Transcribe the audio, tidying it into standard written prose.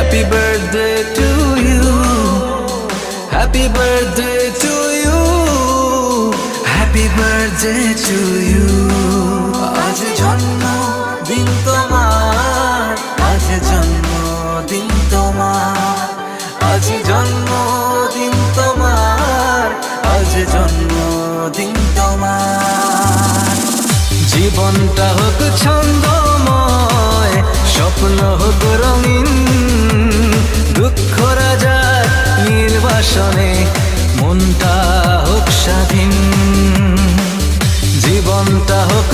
Happy birthday to you, happy birthday to you, happy birthday to you. আজ জন্মদিন তোমার, আজ জন্মদিন তোমার, আজ জন্মদিন তোমার, আজ জন্মদিন তোমার। জীবনটা হোক ছন্দময়, স্বপ্ন হোক রঙিন, দুঃখ রাজার নির্বাসনে মনটা হোক স্বাধীন। জীবনটা হোক